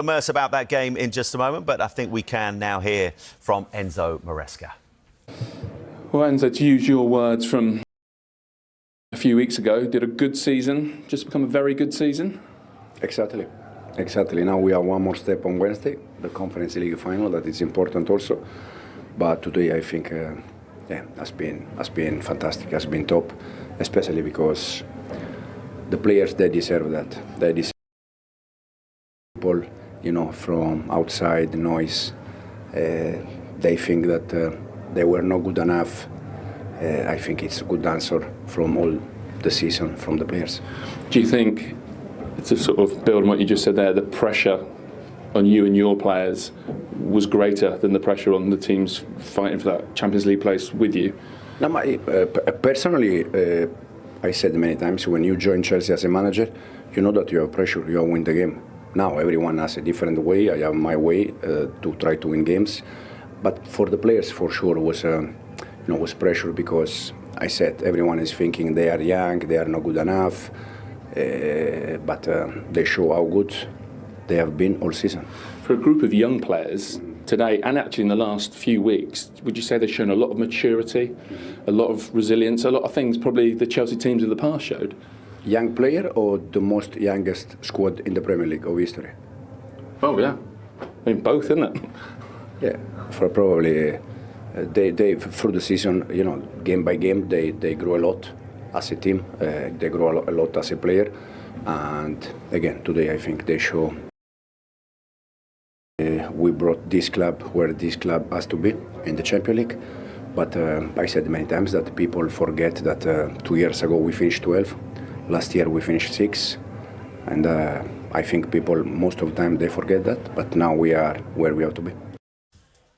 Immerse about that game in just a moment, but I think we can now hear from Enzo Maresca. Well, Enzo, to use your words from a few weeks ago, did a good season just become a very good season? Exactly. Now we have one more step on Wednesday, the Conference League final. That is important also. But today I think, has been fantastic. Has been top, especially because the players, they deserve that. They deserve people, from outside noise. They think that they were not good enough. I think it's a good answer from all the season from the players. Do you think, to sort of build on what you just said there, the pressure on you and your players was greater than the pressure on the teams fighting for that Champions League place with you? No, personally, I said many times, when you join Chelsea as a manager, you know that you have pressure, you win the game. Now everyone has a different way. I have my way to try to win games, but for the players, for sure, was pressure, because I said everyone is thinking they are young, they are not good enough, but they show how good they have been all season. For a group of young players today, and actually in the last few weeks, would you say they've shown a lot of maturity, a lot of resilience, a lot of things probably the Chelsea teams of the past showed? Young player or the most youngest squad in the Premier League of history? Oh yeah, I mean both, isn't it? Yeah, for probably they through the season, game by game, they grow a lot as a team. They grow a lot as a player, and again today I think they show. We brought this club where this club has to be in the Champions League, but I said many times that people forget that 2 years ago we finished 12, last year we finished 6, and I think people most of the time they forget that, but now we are where we have to be.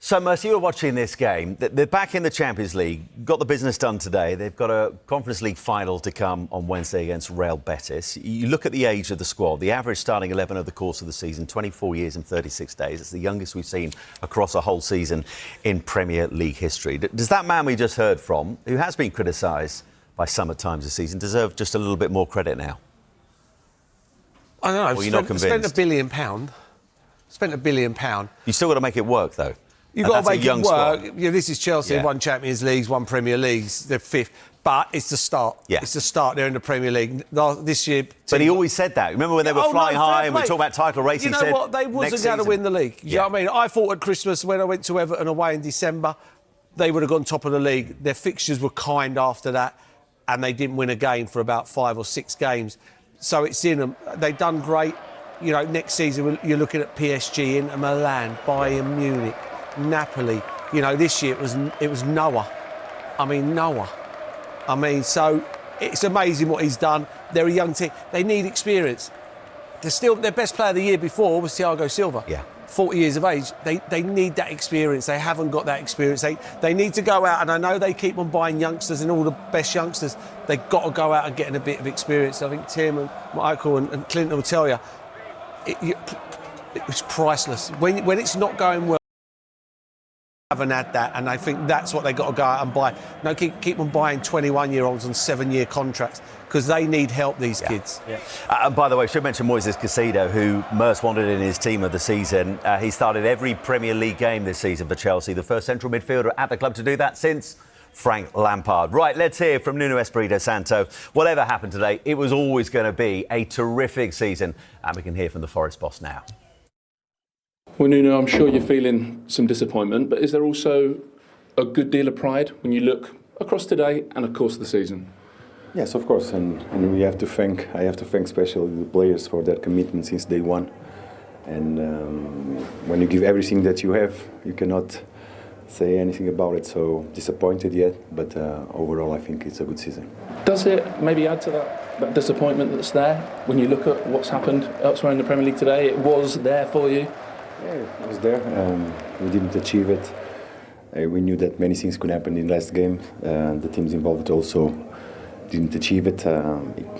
So, Mercy, you were watching this game. They're back in the Champions League, got the business done today. They've got a Conference League final to come on Wednesday against Real Betis. You look at the age of the squad, the average starting 11 over the course of the season, 24 years and 36 days. It's the youngest we've seen across a whole season in Premier League history. Does that man we just heard from, who has been criticised by some at times this season, deserve just a little bit more credit now? I don't know. Or you're not convinced? Spent £1 billion. Spent £1 billion. You still got to make it work, though. You've got to make it work. Squad. Yeah, this is Chelsea, won Champions Leagues, won Premier Leagues, they're 5th. But it's the start. Yeah. It's the start. They're in the Premier League. This year... But he always said that. Remember when they were flying high and we talked about title race, you know said, what? They wasn't going to win the league. You know what I mean? I thought at Christmas, when I went to Everton away in December, they would have gone top of the league. Their fixtures were kind after that, and they didn't win a game for about 5 or 6 games. So it's in them. They've done great. Next season, you're looking at PSG, Inter Milan, Bayern Munich, Napoli. This year it was Noah. So it's amazing what he's done. They're a young team. They need experience. Their best player of the year before was Thiago Silva. Yeah. 40 years of age. They need that experience. They haven't got that experience. They need to go out, and I know they keep on buying youngsters and all the best youngsters. They've got to go out and get a bit of experience. I think Tim and Michael and Clinton will tell you, it was priceless. When it's not going well, haven't had that, and I think that's what they got to go out and buy. No, keep on buying 21-year-olds on 7-year contracts, because they need help, these kids. Yeah. By the way, I should mention Moises Caicedo, who Merce wanted in his team of the season. He started every Premier League game this season for Chelsea, the first central midfielder at the club to do that since Frank Lampard. Right, let's hear from Nuno Espirito Santo. Whatever happened today, it was always going to be a terrific season, and we can hear from the Forest boss now. Well, Nuno, I'm sure you're feeling some disappointment, but is there also a good deal of pride when you look across today and, of course, the season? Yes, of course, and I have to thank especially the players for their commitment since day one. And when you give everything that you have, you cannot say anything about it. So disappointed yet, but overall, I think it's a good season. Does it maybe add to that disappointment that's there when you look at what's happened elsewhere in the Premier League today? It was there for you. Yeah, it was there. We didn't achieve it. We knew that many things could happen in the last game. The teams involved also didn't achieve it.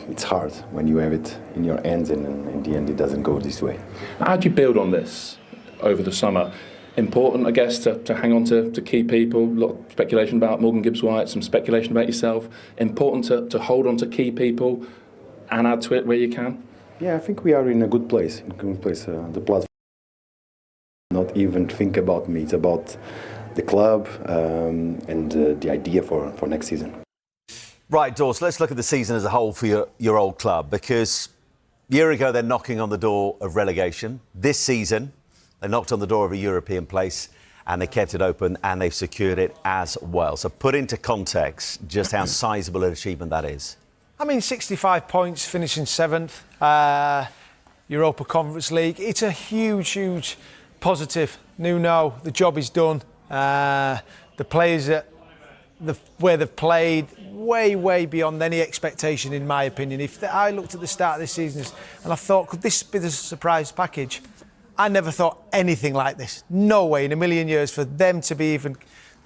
It's hard when you have it in your hands, and in the end it doesn't go this way. How do you build on this over the summer? Important, I guess, to hang on to key people. A lot of speculation about Morgan Gibbs-White, some speculation about yourself. Important to hold on to key people and add to it where you can? Yeah, I think we are in a good place. The platform Not even think about me. It's about the club and the idea for next season. Right, Dors, let's look at the season as a whole for your old club, because a year ago they're knocking on the door of relegation. This season they knocked on the door of a European place and they kept it open and they've secured it as well. So put into context just how sizable an achievement that is. I mean, 65 points, finishing 7th, Europa Conference League. It's a huge positive. Nuno, the job is done. The players where they've played way beyond any expectation, in my opinion. I looked at the start of this season and I thought, could this be the surprise package? I never thought anything like this. No way in a million years for them to be even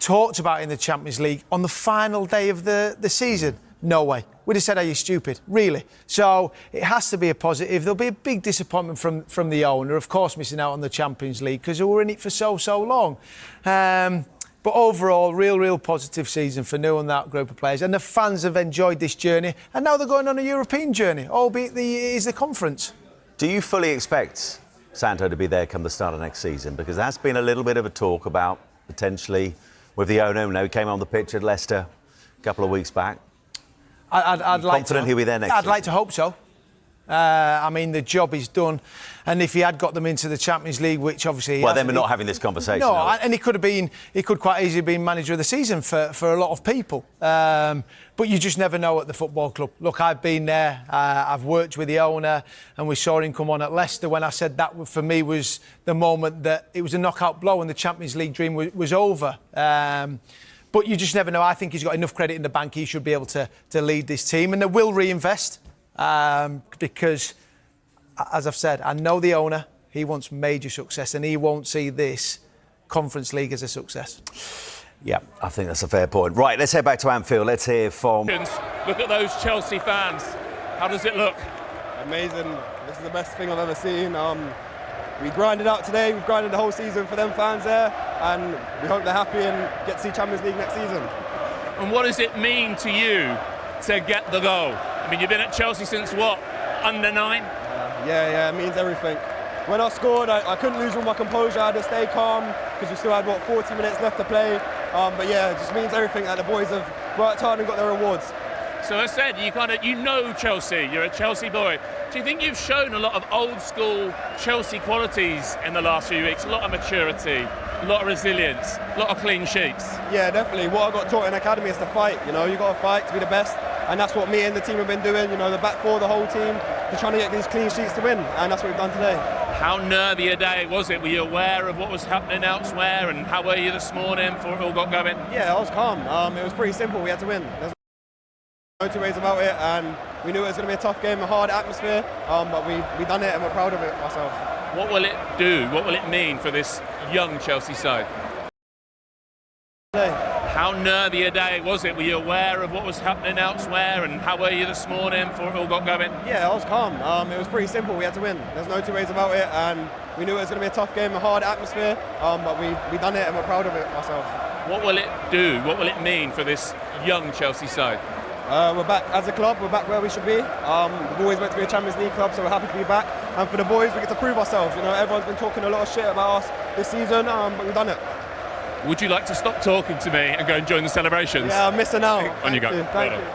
talked about in the Champions League on the final day of the season. No way. We'd have said, are you stupid? Really? So it has to be a positive. There'll be a big disappointment from the owner, of course, missing out on the Champions League because they were in it for so long. But overall, real positive season for New and that group of players. And the fans have enjoyed this journey. And now they're going on a European journey, albeit it is the conference. Do you fully expect Santo to be there come the start of next season? Because there's been a little bit of a talk about potentially with the owner. He came on the pitch at Leicester a couple of weeks back. I'd like confident he'll be there next season? I'd like to hope so. I mean, the job is done. And if he had got them into the Champions League, which obviously... Well, then we're not having this conversation. No, and he could quite easily have been manager of the season for a lot of people. But you just never know at the football club. Look, I've been there. I've worked with the owner and we saw him come on at Leicester when I said that for me was the moment that it was a knockout blow and the Champions League dream was over. But you just never know. I think he's got enough credit in the bank. He should be able to lead this team. And they will reinvest because, as I've said, I know the owner. He wants major success and he won't see this Conference League as a success. Yeah, I think that's a fair point. Right, let's head back to Anfield. Let's hear from... Look at those Chelsea fans. How does it look? Amazing. This is the best thing I've ever seen. We grinded out today. We've grinded the whole season for them fans there, and we hope they're happy and get to see Champions League next season. And what does it mean to you to get the goal? I mean, you've been at Chelsea since what? Under 9? Yeah, it means everything. When I scored, I couldn't lose all my composure. I had to stay calm because we still had 40 minutes left to play. But yeah, it just means everything that the boys have worked hard and got their rewards. So as I said, you know Chelsea. You're a Chelsea boy. Do you think you've shown a lot of old school Chelsea qualities in the last few weeks? A lot of maturity, a lot of resilience, a lot of clean sheets. Yeah, definitely. What I got taught in academy is to fight. You got to fight to be the best, and that's what me and the team have been doing. The back four, the whole team, they're trying to get these clean sheets to win, and that's what we've done today. How nervy a day was it? Were you aware of what was happening elsewhere, and how were you this morning before it all got going? Yeah, I was calm. It was pretty simple. We had to win. There's no two ways about it, and we knew it was going to be a tough game, a hard atmosphere, but we done it and we're proud of it ourselves. What will it do? What will it mean for this young Chelsea side? How nervy a day was it? Were you aware of what was happening elsewhere, and how were you this morning before it all got going? Yeah, I was calm. It was pretty simple. We had to win. There's no two ways about it, and we knew it was going to be a tough game, a hard atmosphere, but we done it and we're proud of it ourselves. What will it do? What will it mean for this young Chelsea side? We're back as a club. We're back where we should be. We've always meant to be a Champions League club, so we're happy to be back. And for the boys, we get to prove ourselves. Everyone's been talking a lot of shit about us this season, but we've done it. Would you like to stop talking to me and go and join the celebrations? Yeah, I'm missing out. On you go. Thank you.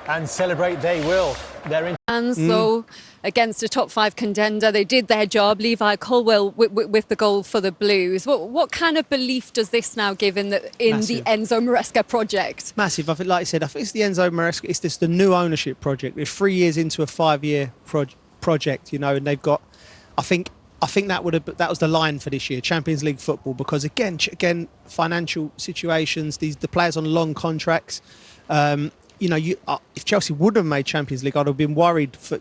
And celebrate they will. They're in. And so, against a top 5 contender, they did their job. Levi Colwill with the goal for the Blues. What kind of belief does this now give in the Enzo Maresca project? Massive. I think, like I said, I think it's the Enzo Maresca. It's just the new ownership project. We're 3 years into a 5-year project, and they've got. I think that was the line for this year, Champions League football, because again, financial situations. The players on long contracts. If Chelsea would have made Champions League, I'd have been worried for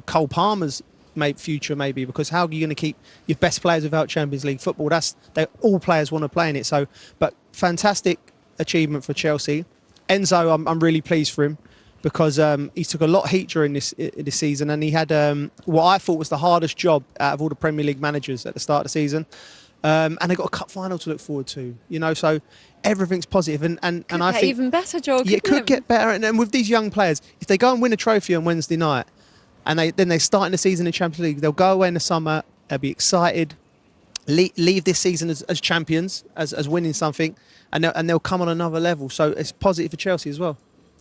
Cole Palmer's future maybe, because how are you going to keep your best players without Champions League football? All players want to play in it. So, but fantastic achievement for Chelsea. Enzo, I'm really pleased for him because he took a lot of heat during this season, and he had what I thought was the hardest job out of all the Premier League managers at the start of the season. And they got a cup final to look forward to, so everything's positive. And I think even better, Joe. Yeah, it could get better. And with these young players, if they go and win a trophy on Wednesday night, and they start in the season in Champions League, they'll go away in the summer They'll be excited. Leave this season as champions, as winning something, and they'll come on another level. So it's positive for Chelsea as well.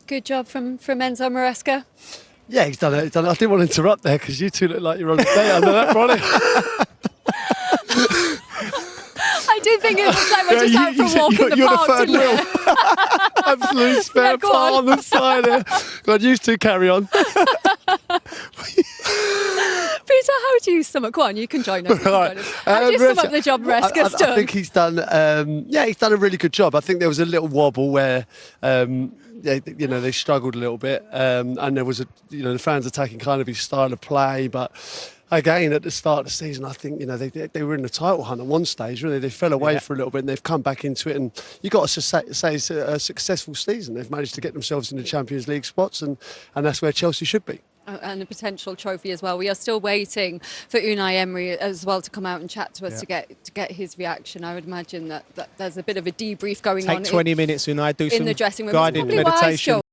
Good job from Enzo Maresca. Yeah, he's done it. He's done it. I didn't want to interrupt there because you two look like you're on a date. I know that, Ronnie. I do think it looks like we're just out for a walk in the you're park. the third wheel. Absolute spare go part on. on the side here. God, you two carry on. Peter, how do you sum up? Go on, you can join us. How do you sum up the job Maresca's done? I think he's done. He's done a really good job. I think there was a little wobble where. They struggled a little bit, and there was the fans attacking kind of his style of play. But again, at the start of the season, I think they were in the title hunt at one stage. Really, they fell away for a little bit, and they've come back into it. And you got to say it's a successful season. They've managed to get themselves in the Champions League spots, and that's where Chelsea should be. And a potential trophy as well. We are still waiting for Unai Emery as well to come out and chat to us to get his reaction. I would imagine that there's a bit of a debrief going on. Take 20 minutes, Unai, do in some the dressing room. guided It's probably wise, meditation. Joe.